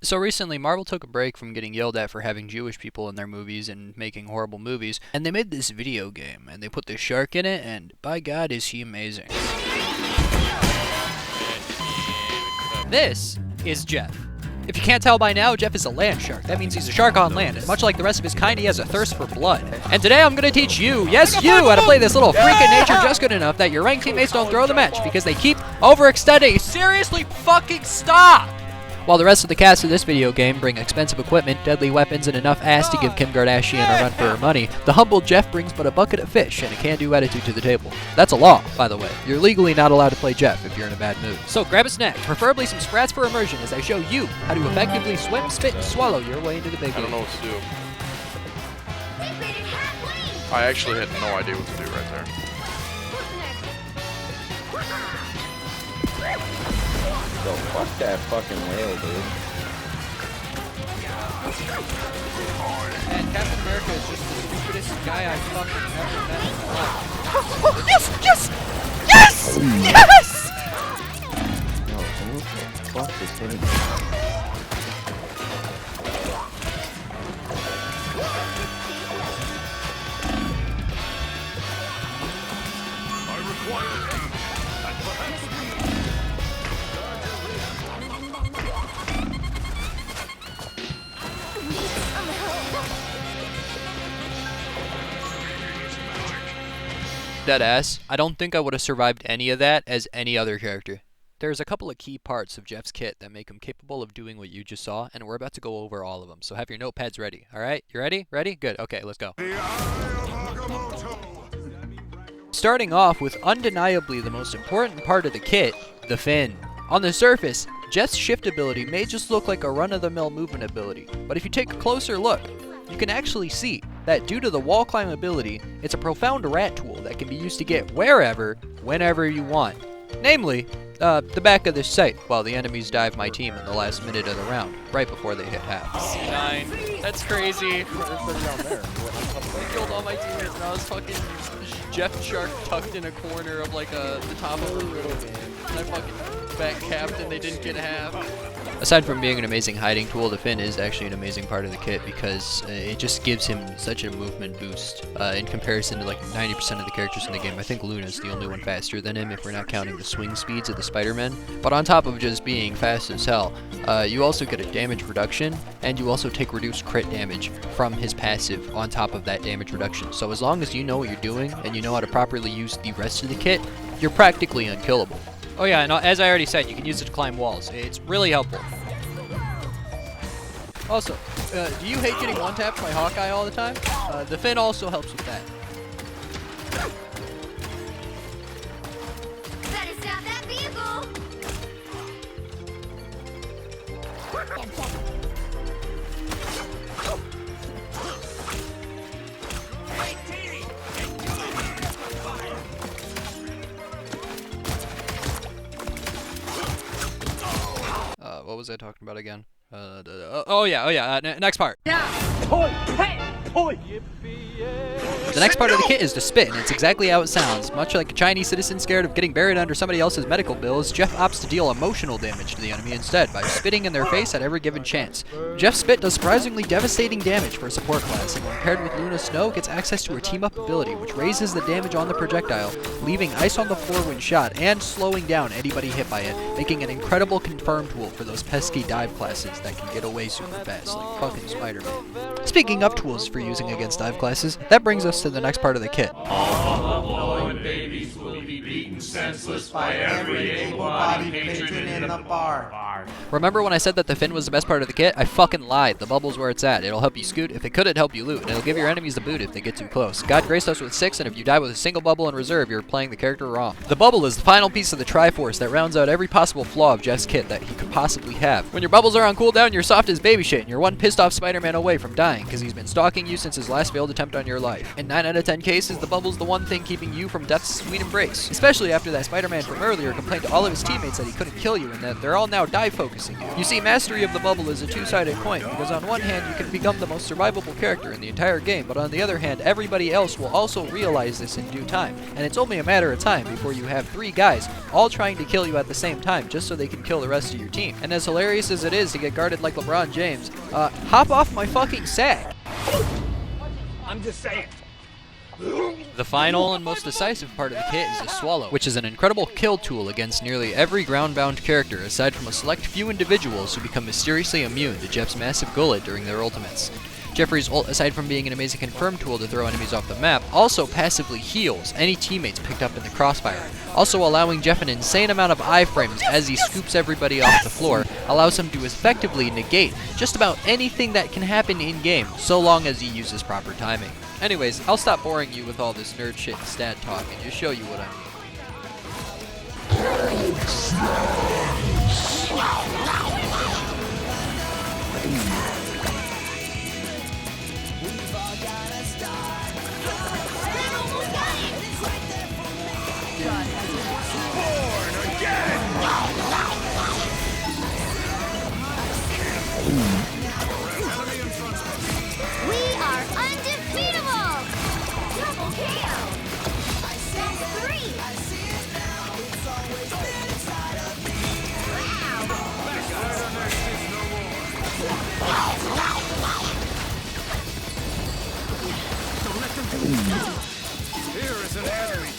So recently, Marvel took a break from getting yelled at for having Jewish people in their movies and making horrible movies, and they made this video game, and they put this shark in it, and by God is he amazing. This is Jeff. If you can't tell by now, Jeff is a land shark. That means he's a shark on land, and much like the rest of his kind, he has a thirst for blood. And today I'm gonna teach you, yes you, how to play this little freak in nature just good enough that your ranked teammates don't throw the match because they keep overextending. Seriously fucking stop! While the rest of the cast of this video game bring expensive equipment, deadly weapons, and enough ass to give Kim Kardashian a run for her money, the humble Jeff brings but a bucket of fish and a can-do attitude to the table. That's a law, by the way. You're legally not allowed to play Jeff if you're in a bad mood. So grab a snack, preferably some Sprats for immersion, as I show you how to effectively swim, spit, and swallow your way into the big league. I don't know what to do. I actually had no idea what to do right there. Yo, fuck that fucking whale, dude. And Captain America is just the stupidest guy I've fucking ever met in my life. Yes! Yes! Yes! Yes! Yo, who the fuck is hitting me? Deadass, I don't think I would have survived any of that as any other character. There's a couple of key parts of Jeff's kit that make him capable of doing what you just saw, and we're about to go over all of them, so have your notepads ready, alright? You ready? Ready? Good, okay, let's go. Starting off with undeniably the most important part of the kit, the fin. On the surface, Jeff's shift ability may just look like a run-of-the-mill movement ability, but if you take a closer look, you can actually see that due to the wall climb ability, it's a profound rat tool that can be used to get wherever, whenever you want. Namely, the back of this site, while the enemies dive my team in the last minute of the round, right before they hit half. 9. That's crazy. I killed all my teammates and I was fucking Jeff Shark tucked in a corner of like the top of a roof. And I fucking back capped and they didn't get half. Aside from being an amazing hiding tool, the fin is actually an amazing part of the kit because it just gives him such a movement boost in comparison to like 90% of the characters in the game. I think Luna's the only one faster than him if we're not counting the swing speeds of the Spider-Man. But on top of just being fast as hell, you also get a damage reduction and you also take reduced crit damage from his passive on top of that damage reduction. So as long as you know what you're doing and you know how to properly use the rest of the kit, you're practically unkillable. Oh yeah, and as I already said, you can use it to climb walls. It's really helpful. Also, do you hate getting one-tapped by Hawkeye all the time? The fin also helps with that. Better stop that vehicle! What was I talking about again? Next part. The next part of the kit is to spit, and it's exactly how it sounds. Much like a Chinese citizen scared of getting buried under somebody else's medical bills, Jeff opts to deal emotional damage to the enemy instead by spitting in their face at every given chance. Jeff's spit does surprisingly devastating damage for a support class, and when paired with Luna Snow, gets access to her team-up ability, which raises the damage on the projectile, leaving ice on the floor when shot, and slowing down anybody hit by it, making an incredible confirm tool for those pesky dive classes that can get away super fast, like fucking Spider-Man. Speaking of tools for using against dive classes, that brings us to the next part of the kit. All the babies will be beaten senseless by every able-bodied patron in the bar. Remember when I said that the fin was the best part of the kit? I fucking lied. The bubble's where it's at. It'll help you scoot. If it could, it'd help you loot. And it'll give your enemies the boot if they get too close. God graced us with 6, and if you die with a single bubble in reserve, you're playing the character wrong. The bubble is the final piece of the Triforce that rounds out every possible flaw of Jeff's kit that he could possibly have. When your bubbles are on cooldown, you're soft as baby shit, and you're one pissed off Spider-Man away from dying, because he's been stalking you since his last failed attempt on your life. In 9 out of 10 cases, the bubble's the one thing keeping you from death's sweet embrace. Especially especially after that Spider-Man from earlier complained to all of his teammates that he couldn't kill you and that they're all now dive focusing you. You see, mastery of the bubble is a two-sided coin, because on one hand you can become the most survivable character in the entire game, but on the other hand everybody else will also realize this in due time, and it's only a matter of time before you have 3 guys all trying to kill you at the same time just so they can kill the rest of your team. And as hilarious as it is to get guarded like LeBron James, hop off my fucking sack! I'm just saying. The final and most decisive part of the kit is the Swallow, which is an incredible kill tool against nearly every ground-bound character aside from a select few individuals who become mysteriously immune to Jeff's massive gullet during their ultimates. Jeffrey's ult, aside from being an amazing confirm tool to throw enemies off the map, also passively heals any teammates picked up in the crossfire, also allowing Jeff an insane amount of iframes as he scoops everybody off the floor, allows him to effectively negate just about anything that can happen in-game, so long as he uses proper timing. Anyways, I'll stop boring you with all this nerd shit and stat talk and just show you what I mean. We are undefeatable! Double KO! That's 3! Here is an enemy.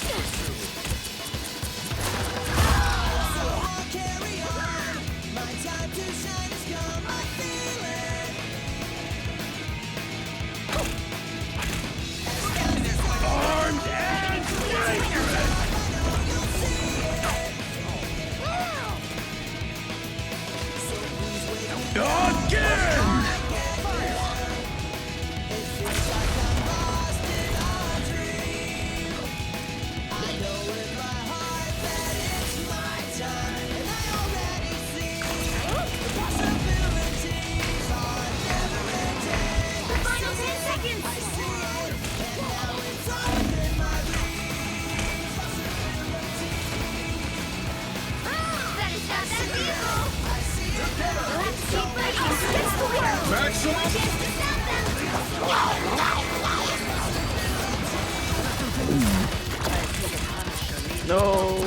No,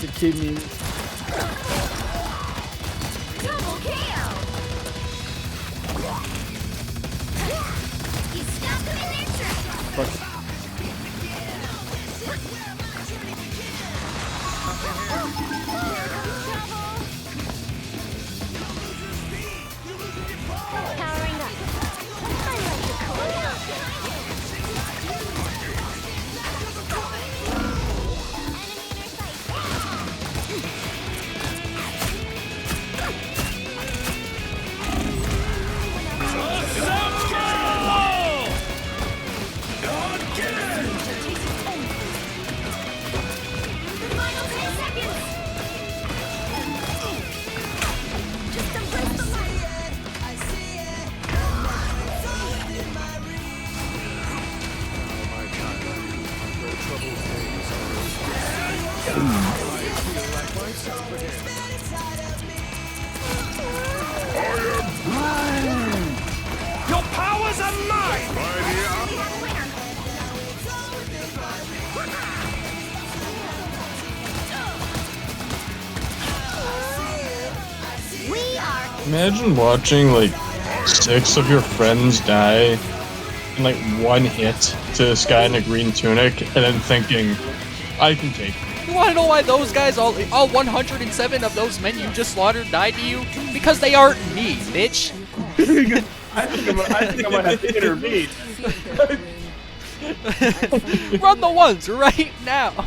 the kidney. Double KO! You stopped them in their tracks! Powering up. I like the cool. Your powers are mine! We are Imagine watching like 6 of your friends die in like 1 hit to this guy in a green tunic and then thinking, I can take it. You wanna know why those guys, all 107 of those men you just slaughtered died to you? Because they aren't me, bitch! I think I might have to intervene. Run the ones right now!